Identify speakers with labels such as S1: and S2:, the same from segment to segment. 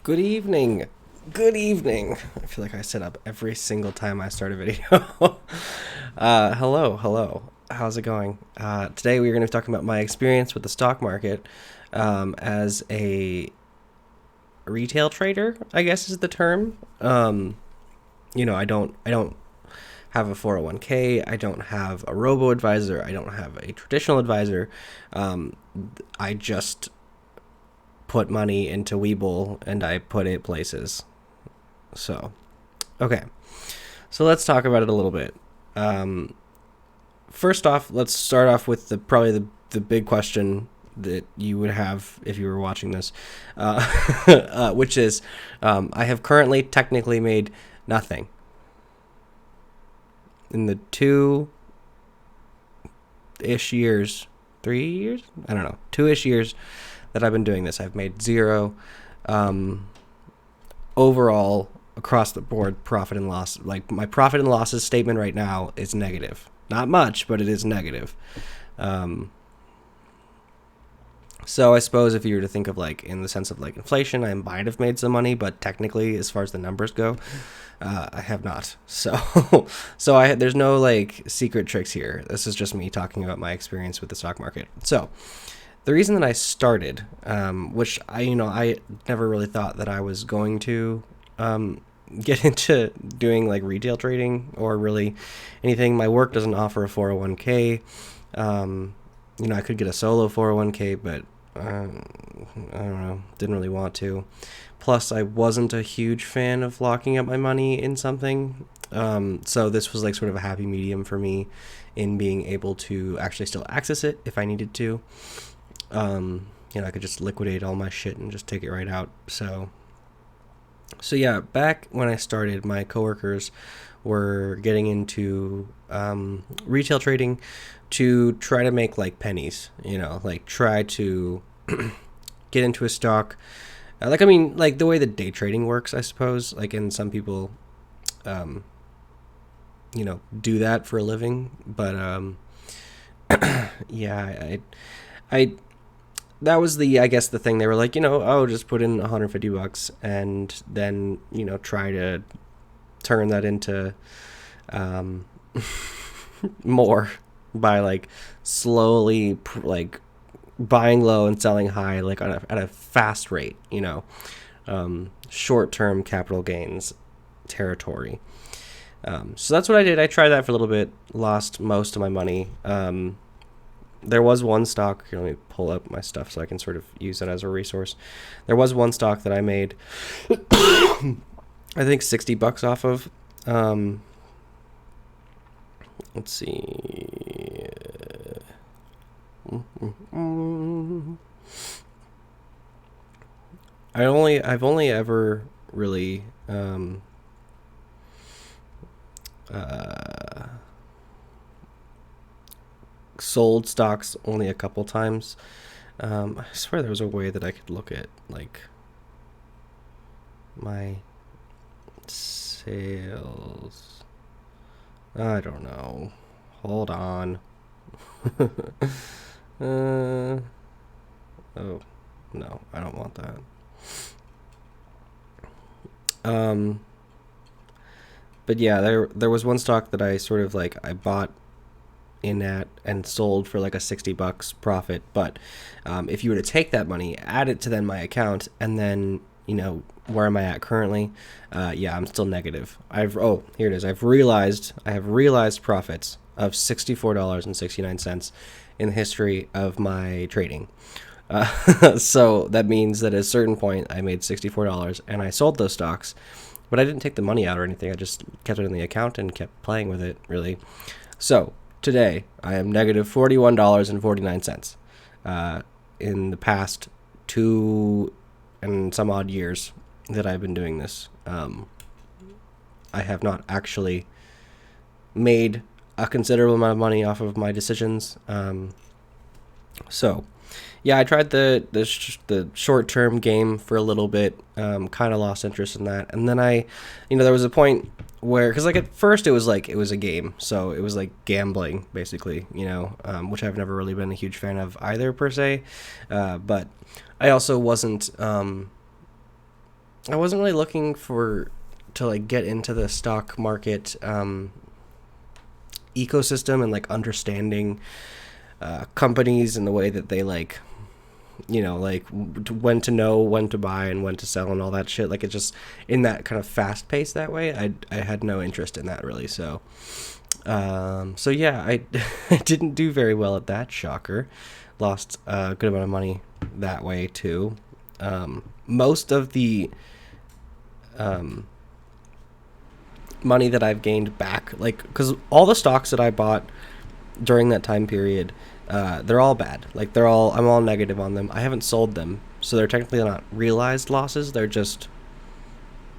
S1: Good evening. Good evening. I feel like I sit up every single time I start a video. Hello. How's it going? Today we're going to be talking about my experience with the stock market as a retail trader, I guess is the term. I don't have a 401k. I don't have a robo advisor. I don't have a traditional advisor. I just put money into Webull and I put it places. So, okay. So let's talk about it a little bit. First off, let's start off with the big question that you would have if you were watching this, which is I have currently technically made nothing. In the 2-ish years, 3 years? I don't know, 2-ish years that I've been doing this, I've made zero overall across the board profit and loss. Like my profit and losses statement right now is negative. Not much, but it is negative. So I suppose if you were to think of like in the sense of like inflation, I might have made some money, but technically as far as the numbers go, I have not. So there's no like secret tricks here. This is just me talking about my experience with the stock market. So the reason that I started, which I never really thought that I was going to get into doing like retail trading or really anything. My work doesn't offer a 401k. I could get a solo 401k, but I don't know, didn't really want to. Plus, I wasn't a huge fan of locking up my money in something. So this was like sort of a happy medium for me in being able to actually still access it if I needed to. I could just liquidate all my shit and just take it right out. So yeah, back when I started, my coworkers were getting into retail trading to try to make like pennies, like try to get into a stock. Like the way that day trading works, I suppose, like, and some people, do that for a living. But yeah, I that was I guess the thing. They were like, just put in $150 and then, try to turn that into more by like slowly like buying low and selling high, like at a fast rate, short-term capital gains territory. So that's what I did. I tried that for a little bit, lost most of my money. There was one stock, let me pull up my stuff so I can sort of use that as a resource. There was one stock that I made, I think $60 off of. Let's see. I've only ever really sold stocks only a couple times. I swear there was a way that I could look at like my sales. I don't know. Hold on. Oh no, I don't want that. But yeah, there was one stock that I sort of like I bought in at and sold for like a $60 profit. But if you were to take that money, add it to then my account, and then where am I at currently? I'm still negative. Here it is. I have realized profits of $64.69 in the history of my trading. So that means that at a certain point I made $64 and I sold those stocks, but I didn't take the money out or anything. I just kept it in the account and kept playing with it, really. So today I am negative $41.49 in the past 2 and some odd years that I've been doing this. I have not actually made a considerable amount of money off of my decisions. So yeah, I tried the short-term game for a little bit, kind of lost interest in that. And then there was a point where, because like at first it was a game, so it was like gambling basically, which I've never really been a huge fan of either per se. But I also wasn't I wasn't really looking for to like get into the stock market ecosystem and like understanding companies and the way that they like, like when to know when to buy and when to sell and all that shit. Like, it just in that kind of fast pace that way. I had no interest in that really. So yeah, I I didn't do very well at that. Shocker. Lost a good amount of money that way too. Most of the money that I've gained back, like, because all the stocks that I bought during that time period, they're all bad. Like, I'm all negative on them. I haven't sold them, so they're technically not realized losses. They're just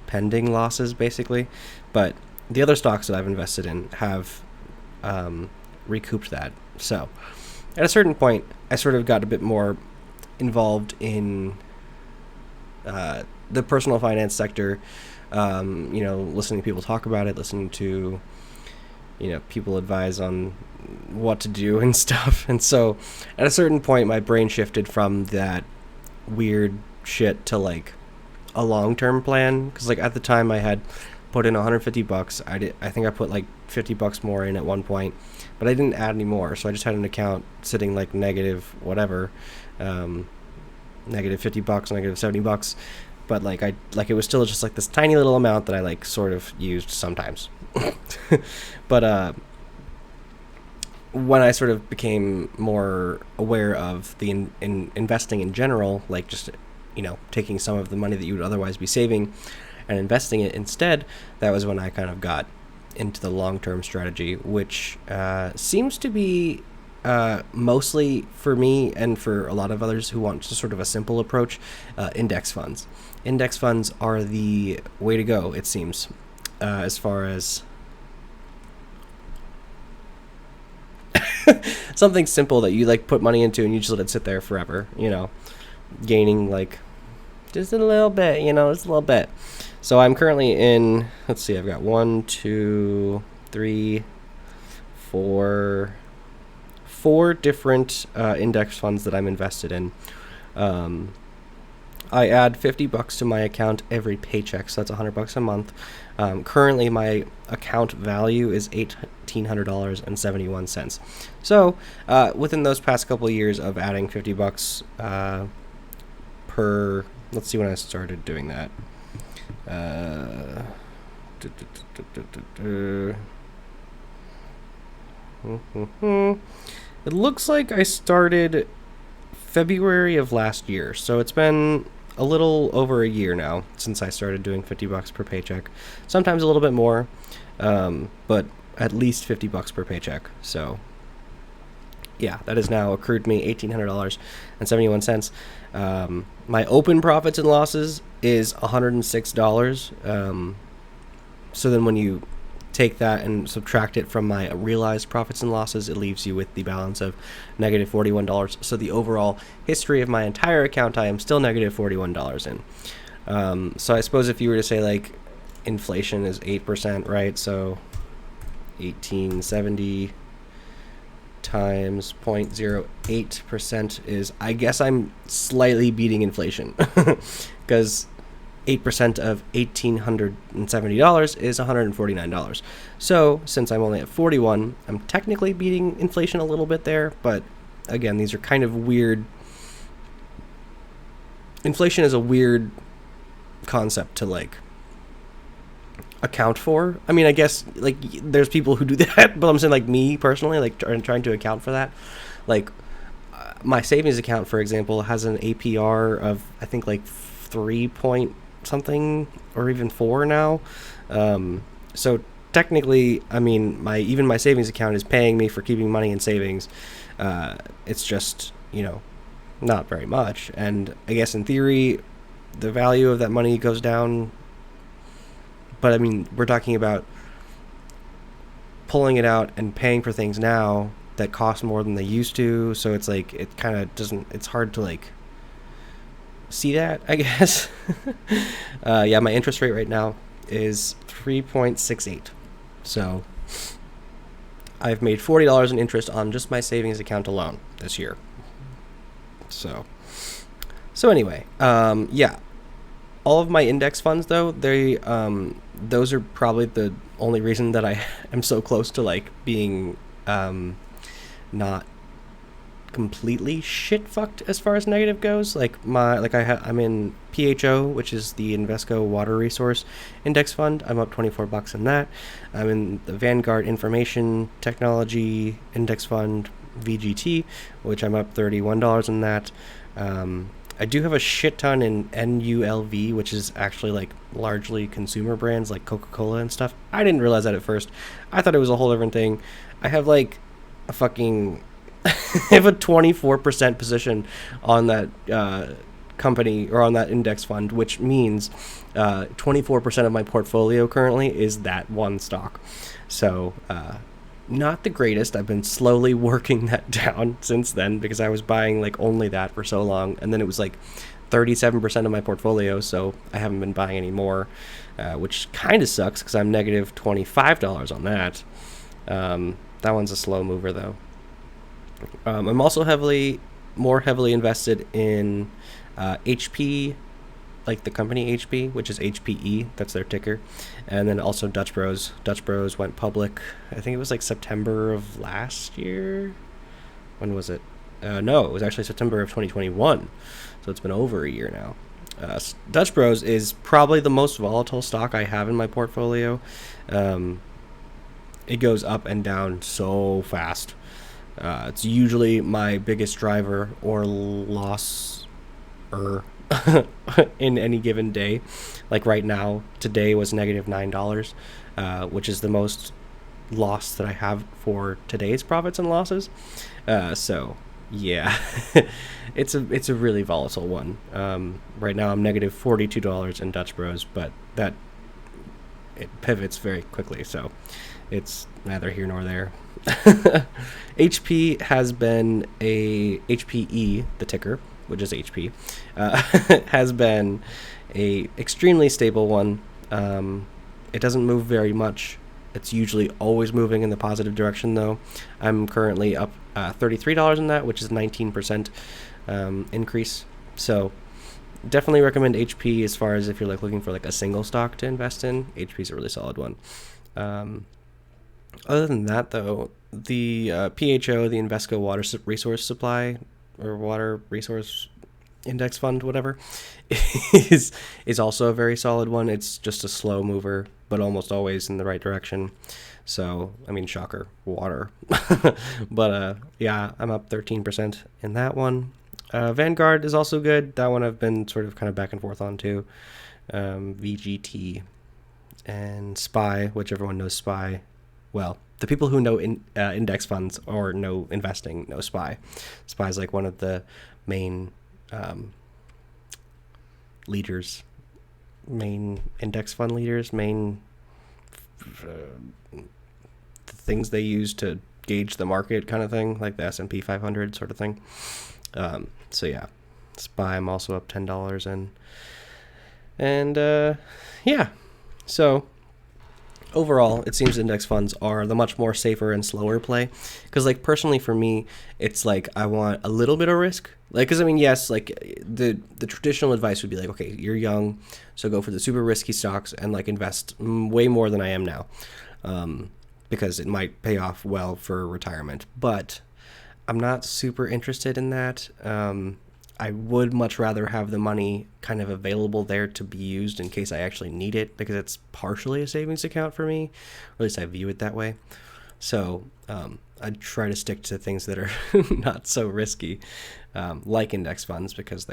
S1: pending losses, basically. But the other stocks that I've invested in have recouped that. So at a certain point, I sort of got a bit more involved in the personal finance sector. Listening to people talk about it, listening to people advise on what to do and stuff. And so at a certain point, my brain shifted from that weird shit to like a long-term plan. Because like at the time I had put in $150. I think I put like $50 more in at one point, but I didn't add any more. So I just had an account sitting like negative whatever, negative $50, negative $70. But like it was still just like this tiny little amount that I like sort of used sometimes. But when I sort of became more aware of the in investing in general, like just taking some of the money that you would otherwise be saving and investing it instead, that was when I kind of got into the long-term strategy, which seems to be mostly for me and for a lot of others who want just sort of a simple approach, index funds. Index funds are the way to go, it seems, as far as something simple that you like put money into and you just let it sit there forever, gaining like just a little bit, just a little bit. So I'm currently in, let's see, I've got 1, 2, 3, 4 different index funds that I'm invested in. I add $50 to my account every paycheck, so that's $100 a month. Currently, my account value is $1,800.71. So, within those past couple of years of adding $50 per, let's see when I started doing that. It looks like I started February of last year, so it's been a little over a year now since I started doing $50 per paycheck. Sometimes a little bit more, but at least $50 per paycheck. So yeah, that has now accrued me $1,800.71. My open profits and losses is $106. So then when you take that and subtract it from my realized profits and losses, it leaves you with the balance of negative $41. So the overall history of my entire account, I am still negative $41 in. So I suppose if you were to say like inflation is 8%, right? So 1870 times 0.08% is, I guess I'm slightly beating inflation because 8% of $1,870 is $149. So since I'm only at 41, I'm technically beating inflation a little bit there, but again, these are kind of weird. Inflation is a weird concept to like account for. I mean, I guess like there's people who do that, but I'm saying like me personally, like trying to account for that. Like my savings account, for example, has an APR of I think like 3 point something or even 4 now. So technically, I mean, my savings account is paying me for keeping money in savings. It's just not very much, and I guess in theory, the value of that money goes down. But I mean, we're talking about pulling it out and paying for things now that cost more than they used to. So it's like, it kind of doesn't, it's hard to like see that, I guess. Yeah, my interest rate right now is 3.68. So I've made $40 in interest on just my savings account alone this year. So anyway, yeah. All of my index funds, though, those are probably the only reason that I am so close to like being not completely shit fucked as far as negative goes. Like I'm in PHO, which is the Invesco Water Resource Index Fund. I'm up $24 in that. I'm in the Vanguard Information Technology Index Fund, VGT, which I'm up $31 in that. I do have a shit ton in NULV, which is actually like largely consumer brands like Coca-Cola and stuff. I didn't realize that at first. I thought it was a whole different thing. I have like a fucking I have a 24% position on that company or on that index fund, which means 24% of my portfolio currently is that one stock. So not the greatest. I've been slowly working that down since then because I was buying like only that for so long, and then it was like 37% of my portfolio, so I haven't been buying any more, which kind of sucks because I'm negative $25 on that. That one's a slow mover though. I'm also more heavily invested in HP, like the company HP, which is HPE. That's their ticker. And then also Dutch Bros. Dutch Bros went public, I think it was like September of last year. When was it? No, it was actually September of 2021. So it's been over a year now. Dutch Bros is probably the most volatile stock I have in my portfolio. It goes up and down so fast. It's usually my biggest driver or loss in any given day. Like right now, today was negative $9, which is the most loss that I have for today's profits and losses. So yeah, it's a really volatile one. Right now I'm negative $42 in Dutch Bros, but that it pivots very quickly, so it's neither here nor there. HP has been a HPE, the ticker, which is HP, has been a extremely stable one. It doesn't move very much. It's usually always moving in the positive direction, though. I'm currently up $33 in that, which is 19% increase. So definitely recommend HP as far as if you're like looking for like a single stock to invest in. HP is a really solid one. Other than that, though, the PHO, the Invesco Water Resource Supply or Water Resource Index Fund, whatever, is also a very solid one. It's just a slow mover, but almost always in the right direction. So, I mean, shocker, water. But yeah, I'm up 13% in that one. Vanguard is also good. That one I've been sort of kind of back and forth on too. VGT and SPY, which everyone knows SPY. Well, the people who know index funds or know investing know SPY. SPY is like one of the main leaders, main index fund leaders, main the things they use to gauge the market kind of thing, like the S&P 500 sort of thing. So yeah, SPY I'm also up $10 in. And yeah, so overall, it seems index funds are the much more safer and slower play. Because, like, personally for me, it's like I want a little bit of risk. Like, because I mean, yes, like the traditional advice would be like, okay, you're young, so go for the super risky stocks and like invest way more than I am now, because it might pay off well for retirement. But I'm not super interested in that. I would much rather have the money kind of available there to be used in case I actually need it, because it's partially a savings account for me, or at least I view it that way. So I try to stick to things that are not so risky, like index funds, because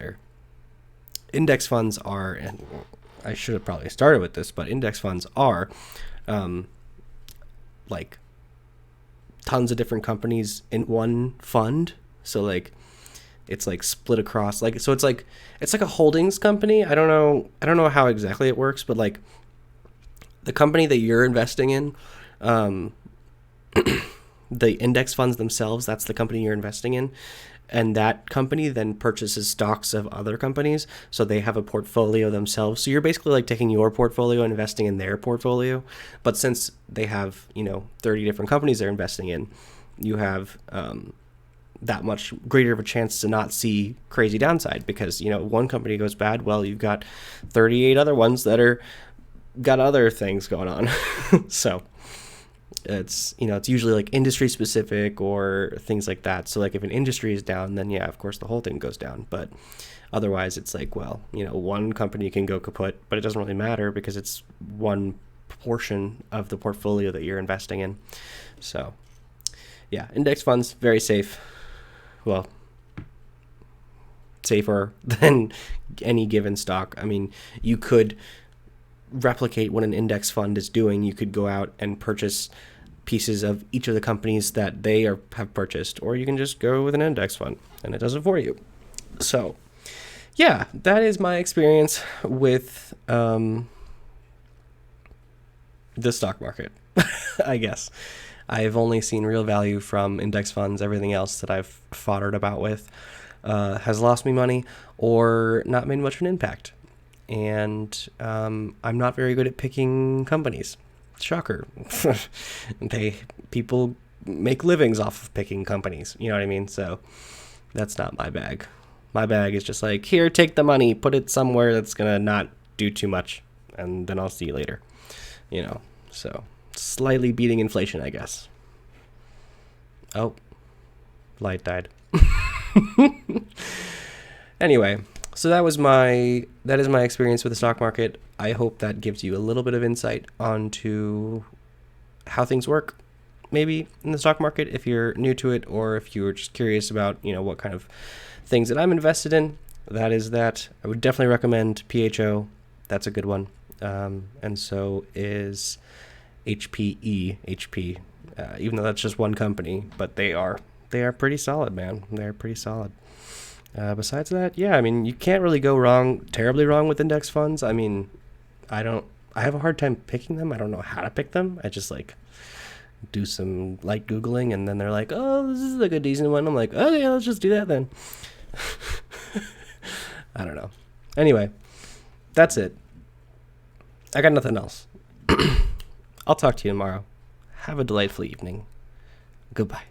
S1: index funds are, and I should have probably started with this, but index funds are like tons of different companies in one fund. So like it's like split across, like, so it's like a holdings company. I don't know how exactly it works, but like the company that you're investing in, the index funds themselves, that's the company you're investing in, and that company then purchases stocks of other companies, so they have a portfolio themselves. So you're basically like taking your portfolio and investing in their portfolio, but since they have 30 different companies they're investing in, you have that much greater of a chance to not see crazy downside, because, one company goes bad, well, you've got 38 other ones that are got other things going on. So it's usually like industry specific or things like that. So like if an industry is down, then yeah, of course the whole thing goes down. But otherwise it's like, well, one company can go kaput, but it doesn't really matter because it's one portion of the portfolio that you're investing in. So yeah, index funds, very safe. Well, safer than any given stock. I mean, you could replicate what an index fund is doing. You could go out and purchase pieces of each of the companies that they have purchased, or you can just go with an index fund and it does it for you. So yeah, that is my experience with the stock market. I guess I've only seen real value from index funds. Everything else that I've foddered about with has lost me money or not made much of an impact. And I'm not very good at picking companies. Shocker. People make livings off of picking companies. You know what I mean? So that's not my bag. My bag is just like, here, take the money, put it somewhere that's going to not do too much, and then I'll see you later. So slightly beating inflation, I guess. Oh, light died. Anyway, so that is my experience with the stock market. I hope that gives you a little bit of insight onto how things work, maybe in the stock market, if you're new to it, or if you're just curious about, what kind of things that I'm invested in. That is that. I would definitely recommend PHO. That's a good one. And so is HP, even though that's just one company, but they are pretty solid, man. They're pretty solid. Besides that, yeah, I mean, you can't really go terribly wrong with index funds. I mean, I have a hard time picking them. I don't know how to pick them. I just do some light Googling, and then they're like, oh, this is like a decent one. I'm like, oh yeah, let's just do that then. I don't know. Anyway, that's it. I got nothing else. I'll talk to you tomorrow. Have a delightful evening. Goodbye.